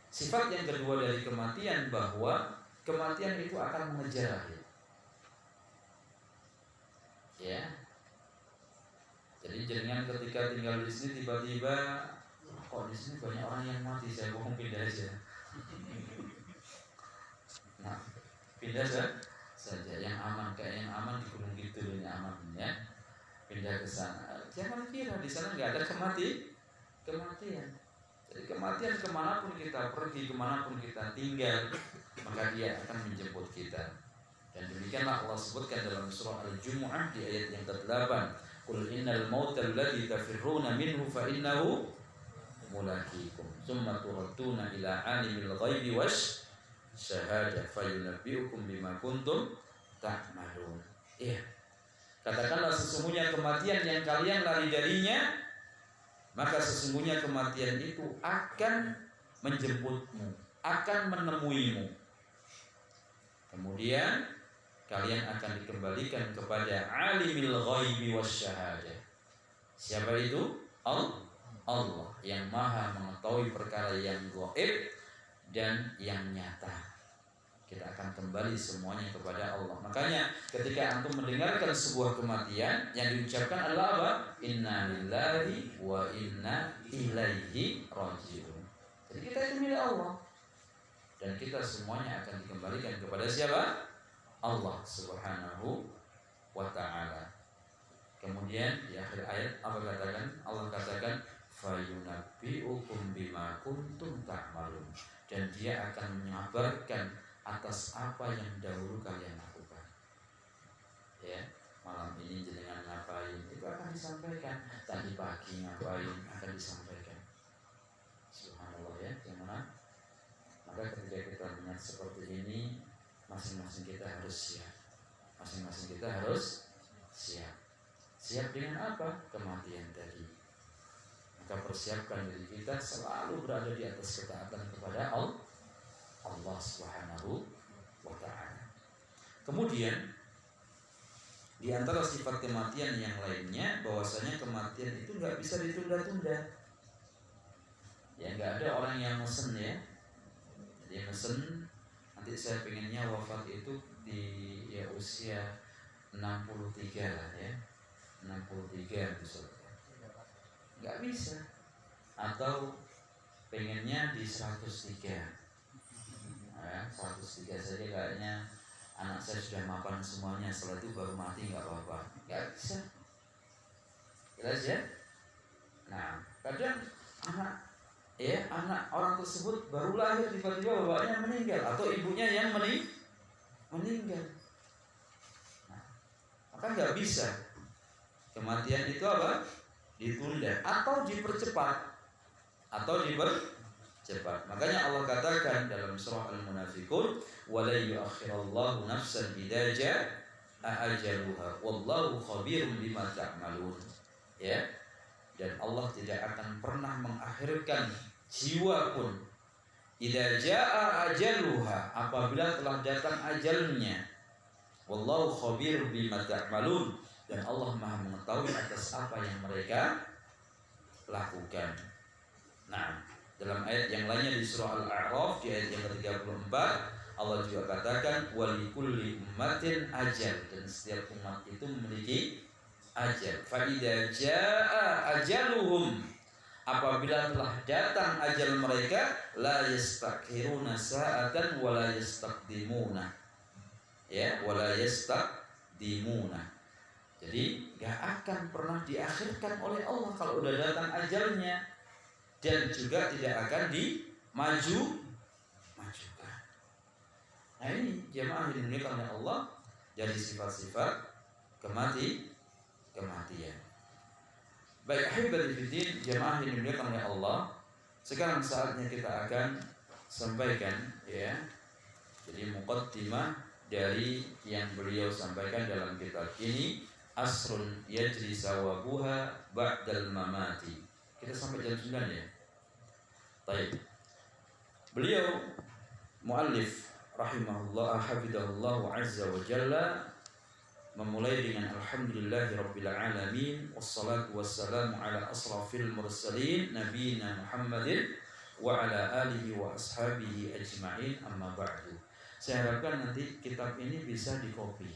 [SPEAKER 1] Sifat yang kedua dari kematian, bahwa kematian itu akan mengejar akhir. Ya. Jadi jangan ketika tinggal di sini tiba-tiba kok di sini banyak orang yang mati, saya mau pindah aja. Nah, pindah saja yang aman, kayak yang aman di Gunung Kidul ini aman ya. Pindah ke sana. Jangan kira di sana nggak ada kematian. Jadi kematian kemanapun kita pergi, kemanapun kita tinggal, maka dia akan menjemput kita. Dan demikianlah Allah sebutkan dalam surah Al-Jumu'ah di ayat yang ke-8. Qul innal mauta alladzi tafirruna minhu fa innahu mulaqikum. Tsumma turadduna ila alimil ghaibi wash syahadah fayunabbiukum bima kuntum ta'malun. Iya. Katakanlah sesungguhnya kematian yang kalian lari darinya, maka sesungguhnya kematian itu akan menjemputmu, akan menemuimu. Kemudian kalian akan dikembalikan kepada alimil ghaibi wasyahadah. Siapa itu? Allah yang maha mengetahui perkara yang gaib dan yang nyata. Kita akan kembali semuanya kepada Allah. Makanya ketika antum mendengarkan sebuah kematian, yang diucapkan adalah apa? Inna lillahi wa inna ilaihi raji'un. Jadi kita itu milik Allah, dan kita semuanya akan dikembalikan kepada siapa? Allah Subhanahu wa ta'ala. Kemudian di akhir ayat apa katakan? Allah katakan fayunabbiukum bima kuntum ta'malun, dan dia akan mengabarkan atas apa yang dahulu kalian lakukan. Ya, malam ini jenengan ngapain, itu akan disampaikan. Tadi pagi ngapain, akan disampaikan. Subhanallah ya, gimana? Maka ketika kita melihat seperti ini, masing-masing kita harus siap. Masing-masing kita harus siap. Siap dengan apa? Kematian tadi. Maka persiapkan diri kita selalu berada di atas ketaatan kepada Allah Subhanahu wa ta'ala. Kemudian di antara sifat kematian yang lainnya, bahwasanya kematian itu nggak bisa ditunda-tunda. Ya, nggak ada orang yang mesen ya. Dia mesen nanti saya pengennya wafat itu di ya usia 63 lah ya. 63 misalnya. Nggak bisa. Atau pengennya di 103. Ya, 103 saja kayaknya anak saya sudah mapan semuanya, setelah itu baru mati nggak apa-apa. Nggak bisa. Jelas ya? Nah, kadang anak orang tersebut baru lahir tiba-tiba bapaknya meninggal atau ibunya yang meninggal. Nah, maka nggak bisa. Kematian itu apa? Ditunda atau dipercepat atau cepat. Makanya Allah katakan dalam surah Al-Munafiqun, "Wa la yu'akhirallahu nafsan idza jaa'a ajaluha wallahu khabirum bima ta'malun." Ya. Dan Allah tidak akan pernah mengakhirkan jiwa pun idza jaa'a ajaluha, apabila telah datang ajalnya. Wallahu khabirum bima ta'malun, dan Allah Maha mengetahui atas apa yang mereka lakukan. Nah, dalam ayat yang lainnya di surah Al-A'raf di ayat yang ke-34, Allah juga katakan walikulli ummatin ajal, dan setiap umat itu memiliki ajal. Fa idza jaa ajaluhum, apabila telah datang ajal mereka, la yastakhiruna sa'atan wa la yastaqdimuna. Ya, wa la yastaqdimuna. Jadi gak akan pernah diakhirkan oleh Allah kalau udah datang ajalnya, dan juga tidak akan dimajukan. Nah ini jamaah yang dimuliakan oleh Allah dari sifat-sifat kematian. Baik, ahibati fiddin, jamaah yang dimuliakan oleh Allah. Sekarang saatnya kita akan sampaikan ya. Jadi muqaddimah dari yang beliau sampaikan dalam kitab ini, asrun yajri sawabuha ba'dal mamati. Kita sampai jam 9 ya. Baik. Beliau muallif rahimahullah hafidhahullah azza wa jalla memulai dengan alhamdulillahirabbil alamin wassalatu wassalamu ala asrafil mursalin nabiyina Muhammadin wa ala alihi wa ashabihi ajma'in, amma ba'du. Saya harapkan nanti kitab ini bisa dikopi.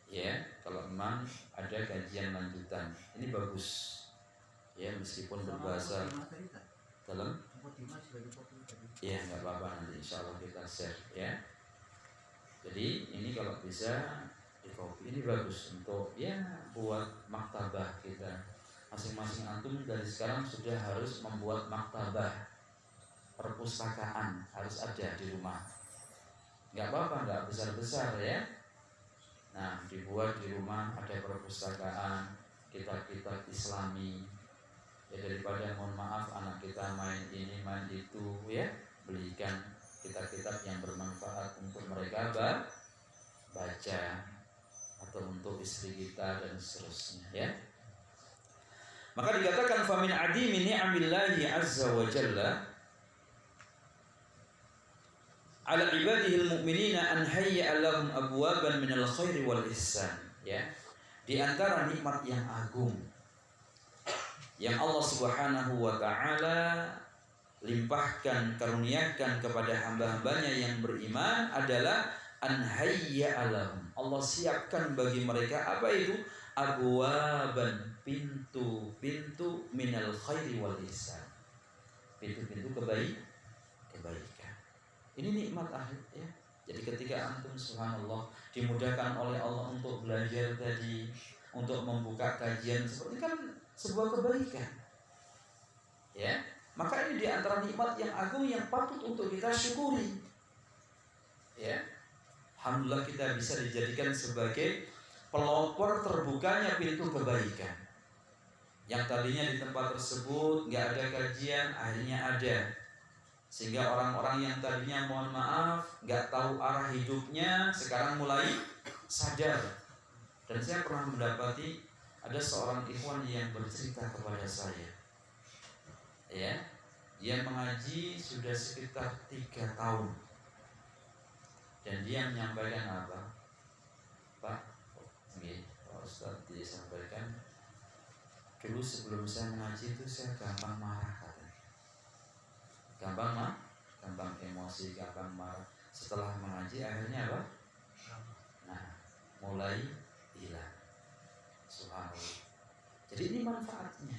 [SPEAKER 1] Ya, kalau memang ada kajian lanjutan. Ini bagus. Ya, meskipun berbahasa dalam. Ya, nggak apa-apa, nanti insya Allah kita share ya. Jadi ini kalau bisa dikopi, ini bagus untuk ya buat maktabah kita. Masing-masing antum dari sekarang sudah harus membuat maktabah, perpustakaan harus ada di rumah. Nggak apa-apa, nggak besar-besar ya. Nah, dibuat di rumah ada perpustakaan, kitab-kitab Islami. Ya daripada mohon maaf anak kita main ini main itu ya, belikan kitab-kitab yang bermanfaat untuk mereka baca atau untuk istri kita dan seterusnya ya. Maka dikatakan famin adimi ni'amillahi azza wa jalla ala ibadihil mu'minina an hayya lahum abwaban minal khairi wal ihsan ya. Di antara nikmat yang agung yang Allah Subhanahu wa taala limpahkan, karuniakan kepada hamba-hambanya yang beriman adalah an hayya lahum. Allah siapkan bagi mereka apa itu? Abwaban, pintu-pintu minal khairi wal ihsan. Pintu-pintu kebaikan. Ini nikmat akhir ya. Jadi ketika antum subhanallah dimudahkan oleh Allah untuk belajar tadi, untuk membuka kajian seperti kan sebuah kebaikan. Ya. Maka ini di antara nikmat yang agung yang patut untuk kita syukuri. Ya. Alhamdulillah kita bisa dijadikan sebagai pelopor terbukanya pintu kebaikan. Yang tadinya di tempat tersebut nggak ada kajian, akhirnya ada. Sehingga orang-orang yang tadinya mohon maaf nggak tahu arah hidupnya sekarang mulai sadar. Dan saya pernah mendapati ada seorang ikhwan yang bercerita kepada saya. Ya, dia mengaji sudah sekitar 3 tahun. Dan dia menyampaikan apa? Pak, Pak Ustaz disampaikan dulu sebelum saya mengaji itu saya gampang marah katanya. Gampang emosi, gampang marah. Setelah mengaji akhirnya apa? Nah, mulai hilang. Subhanallah. Jadi ini manfaatnya.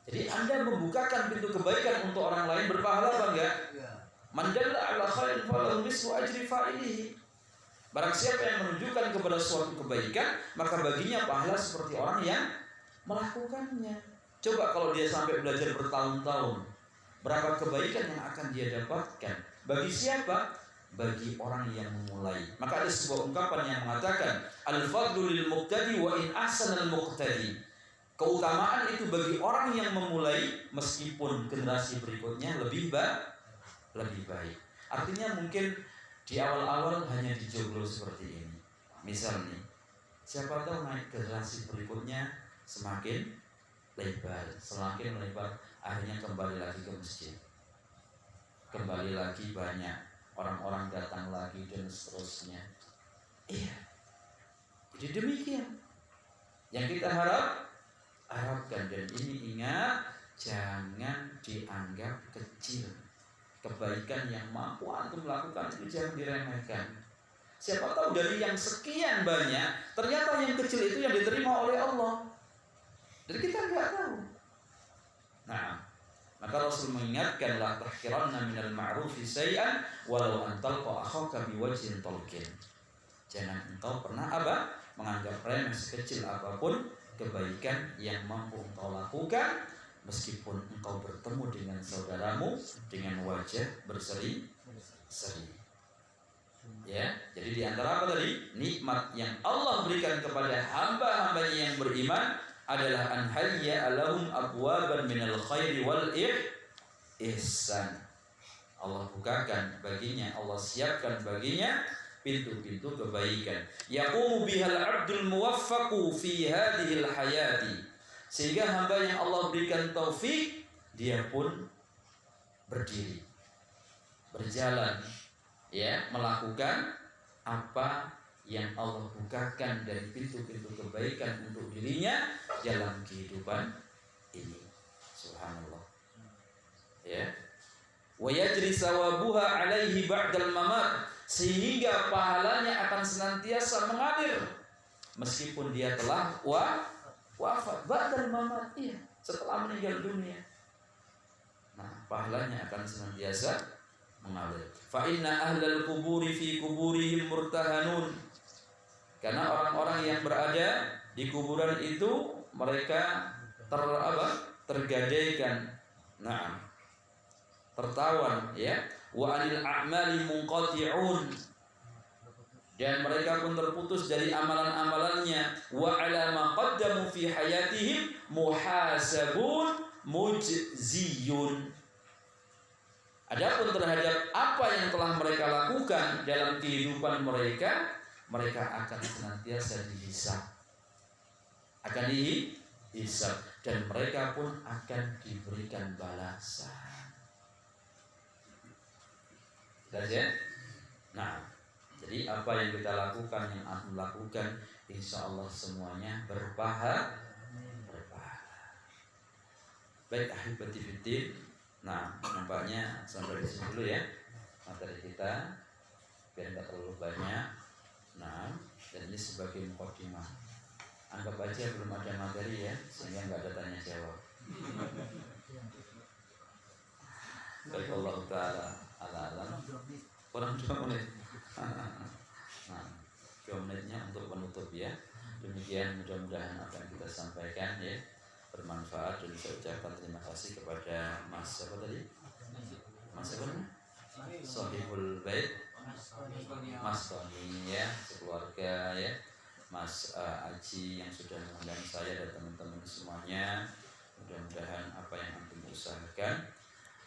[SPEAKER 1] Jadi Anda membukakan pintu kebaikan untuk orang lain berpahala apa enggak? Man dalla ala khairin falahu mislu ajri fa'ilihi. Barang siapa yang menunjukkan kepada suatu kebaikan, maka baginya pahala seperti orang yang melakukannya. Coba kalau dia sampai belajar bertahun-tahun, berapa kebaikan yang akan dia dapatkan? Bagi siapa? Bagi orang yang memulai. Maka ada sebuah ungkapan yang mengatakan al-fadlu lil muqtadi wa in ahsana al-muqtadi. Keutamaan itu bagi orang yang memulai meskipun generasi berikutnya lebih baik. Artinya mungkin di awal-awal hanya dijoglo seperti ini. Misal nih, siapa tahu naik generasi berikutnya semakin lebar, akhirnya kembali lagi ke masjid. Kembali lagi banyak orang-orang datang lagi dan seterusnya. Iya. Jadi demikian yang kita harapkan, dan ini ingat, jangan dianggap kecil. Kebaikan yang mampu antum lakukan itu jangan diremehkan. Siapa tahu dari yang sekian banyak, ternyata yang kecil itu yang diterima oleh Allah. Jadi kita nggak tahu. Nah, maka Rasul mengingatkan la tahqiranna minal ma'rufi syai'an walau an talqa akhaka biwajhin talqin. Jangan engkau pernah menganggap remeh sekecil apapun kebaikan yang mampu engkau lakukan, meskipun engkau bertemu dengan saudaramu dengan wajah berseri-seri. Jadi di antara apa tadi? Nikmat yang Allah berikan kepada hamba-hambanya yang beriman adalah an hayya alahum abwaban minal khairi wal ihsan. Allah bukakan baginya, Allah siapkan baginya pintu-pintu kebaikan. Yaqumu bihal abdul muwaffaqu fi hadhil hayati. Sehingga hamba yang Allah berikan taufik, dia pun berdiri, berjalan, ya, melakukan apa yang Allah bukakan dari pintu-pintu kebaikan untuk dirinya dalam kehidupan ini. Subhanallah. Ya. Wa yajri sawabuha alaihi ba'dal mamat, sehingga pahalanya akan senantiasa mengalir meskipun dia telah wafat. Ba'dal mamat, iya, setelah meninggal dunia. Nah, pahalanya akan senantiasa mengalir. Fa inna ahlal kuburi fi kuburihim murtahanun. Karena orang-orang yang berada di kuburan itu mereka tergadaikan. Nah, tertawan, ya. Wa anil a'mali munqati'un. Dan mereka pun terputus dari amalan-amalannya. Wa ala ma qaddamu fi hayatihim muhasabun mujziyun. Adapun terhadap apa yang telah mereka lakukan dalam kehidupan mereka, mereka akan senantiasa dihisab. Akan dihisab dan mereka pun akan diberikan balasan. Saja. Nah, jadi apa yang kita lakukan, yang aku lakukan, insya Allah semuanya berpahala. Baik, ahibati fiddin. Nah, nampaknya sampai di sini dulu ya materi kita, biar tidak terlalu banyak. Nah, dan ini sebagai mukadimah. Anggap aja belum ada materi ya, sehingga nggak ada tanya jawab. Baik, Allah Ta'ala ala-alam. Kurang 2 menit. Nah, 2 menitnya untuk penutup ya. Demikian, mudah-mudahan apa yang kita sampaikan ya bermanfaat, dan saya ucapkan terima kasih kepada Mas siapa tadi? Mas siapa namanya? Sohibul Bait, Mas Tony ya, sekeluarga ya, Mas Aji yang sudah mengundang saya dan teman-teman semuanya. Mudah-mudahan apa yang antum usahakan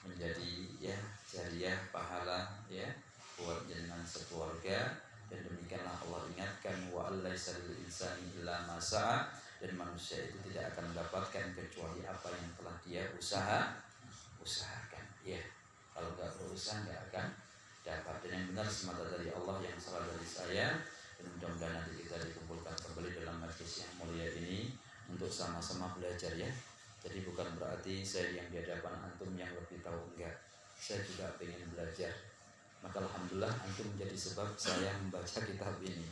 [SPEAKER 1] menjadi ya jariah pahala ya buat jenengan sekeluarga. Dan demikianlah Allah ingatkan, wa allaisa lil insani illa ma sa'a, dan manusia itu tidak akan mendapatkan kecuali apa yang telah dia usahakan. Ya, kalau nggak berusaha nggak akan dapat. Dan yang benar semata dari Allah, yang salah dari saya. Dan mudah-mudahan nanti kita dikumpulkan kembali dalam majlis yang mulia ini untuk sama-sama belajar ya. Jadi bukan berarti saya yang di hadapan antum yang lebih tahu, enggak. Saya juga ingin belajar. Maka alhamdulillah antum menjadi sebab saya membaca kitab ini.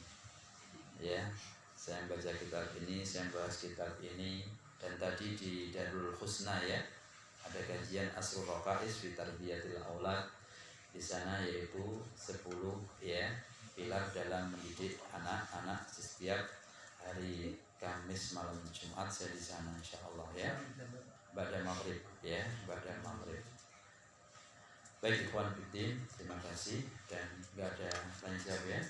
[SPEAKER 1] Ya. Saya membaca kitab ini, saya bahas kitab ini. Dan tadi di Darul Husna ya, ada kajian Asrul Raqais fi Tarbiyatil Aulad. Di sana yaitu 10 ya pilar dalam mendidik anak-anak setiap hari Kamis malam Jumat. Saya di sana insyaallah ya. Ba'da maghrib ya, ba'da maghrib. Baik ikhwan fiddin, terima kasih, dan enggak ada tanya jawab ya.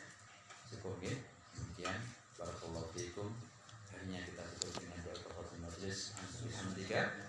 [SPEAKER 1] Cukup ya. Demikian. Barakallahu fiikum. Akhirnya kita tutup dengan doa kafaratul majlis. Alhamdulillah.